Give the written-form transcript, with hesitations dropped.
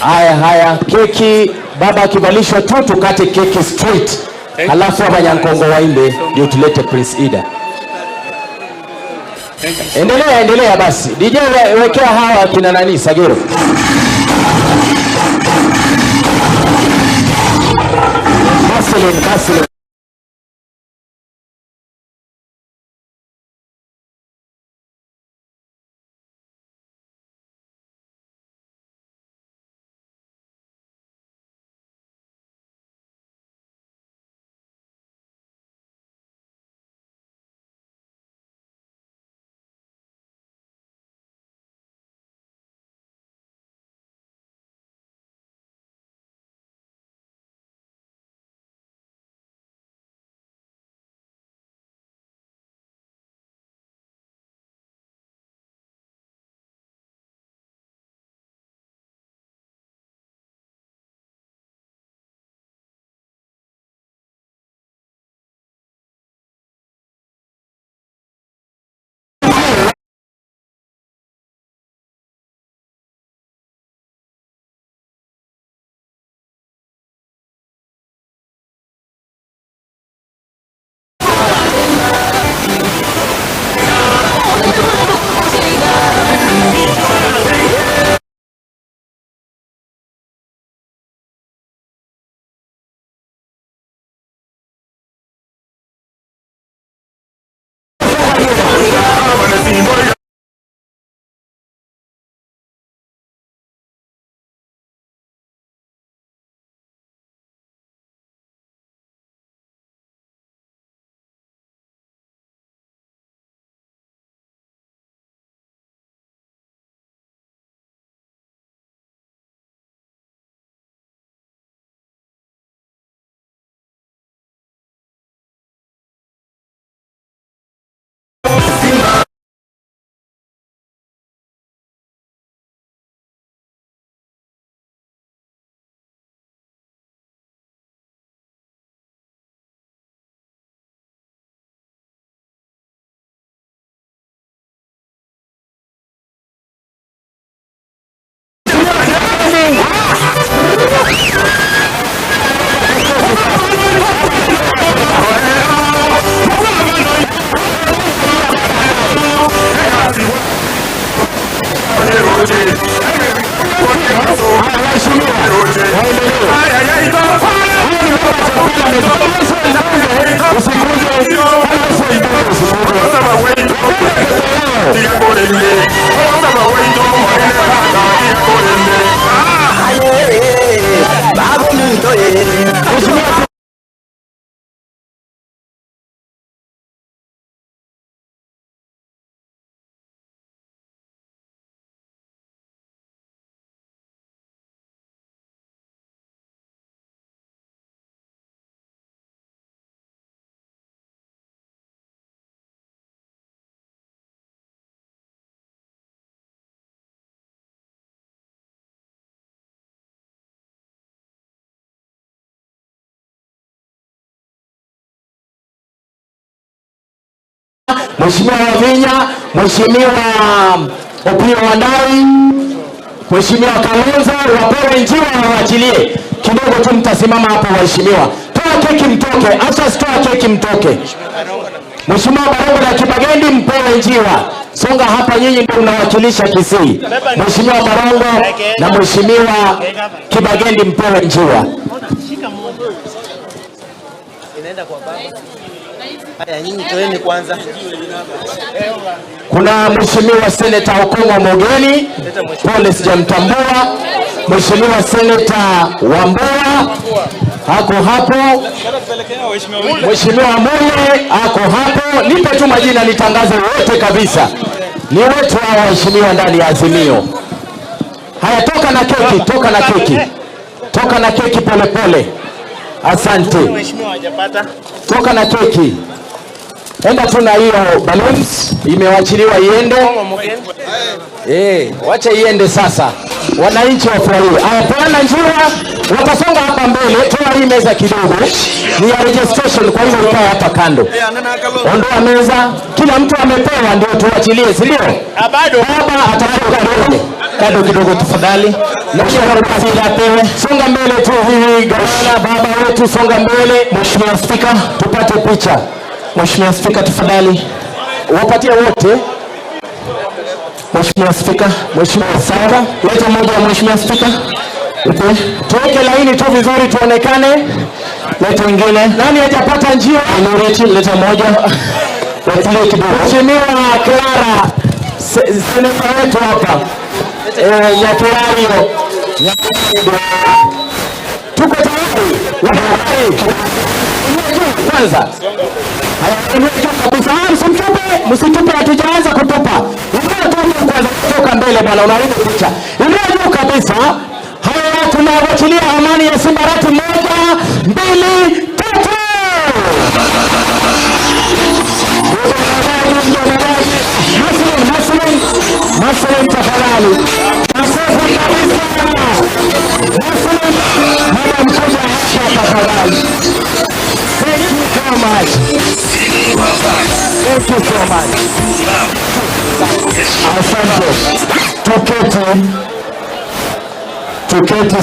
Haya, keki baba akivalishwa tu tukate keki straight. Halafu Abanyankongo waimbe ndio tulete Prince Ida. Endelea basi. DJ wekea hawa kina nani Sagero. Kasile. Mheshimiwa Wavinya, Mheshimiwa Opiyo Wandayi, Mheshimiwa Kalonzo, wapewe njiwa na waachilie. Kidogo tu mtasimama hapo waheshimiwa. Toa keki mtoke, acha toa keki mtoke. Mheshimiwa Barongo na Kibagendi mpewe njiwa. Songa hapa, nyinyi ndio mnawakilisha Kisii. Mheshimiwa Barongo na Mheshimiwa Kibagendi mpewe njiwa. Inaenda kwa baba. Haya, nyinyi toeni kwanza. Kuna Mheshimiwa Senator Okongo Mogeni, pole sijamtambua. Mheshimiwa Senator Wambua hako hapo. Mheshimiwa Mule hako hapo. Nipe tu majina nitangaze wote kabisa. Ni wetu hao waheshimiwa ndani ya Azimio. Haya, toka na keki, toka na keki. Toka na keki pole pole. Asante. Mheshimiwa hajapata. Toka na keki. Enda tu na hiyo balloons imewachiliwa iende. Wacha iende sasa. Wananchi wafurahie. Peana njiwa, watasonga hapa mbele. Toa hii meza kidogo. Ni ya registration, kwa hiyo ukae hapa kando. Ondoa meza. Kila mtu amepewa ndio tuachilie, si ndio? Bado. Baba atatoka mbele. Kado kidogo tafadhali. Songa mbele tu hivi gavana, baba wetu, songa mbele. Mheshimiwa Spika, tupate picha. Mheshimiwa Spika tafadhali. Wapatie wote. Mheshimiwa Spika, Mheshimiwa Spika, leta moja Mheshimiwa Spika. Tuweke laini tu vizuri tuonekane. Leta wengine. Nani hajapata njia? Minority, leta moja. Watulie kidogo. Mheshimiwa Clara, seneta wetu hapa. Nyakirario. Tuko tayari. Kwanza. Msitupe, hatujaanza kutupa. Kwanza kutoka mbele bwana, unaharibu picha. Ndio juu kabisa. Haya, tunawachilia amani ya Simbarati 1, 2, 3. Muslim tafadhali. Makofi kabisa. Muslim, haya mkuja hapa tafadhali. Thank you so much. Thank you so much. Asante. Tuketi.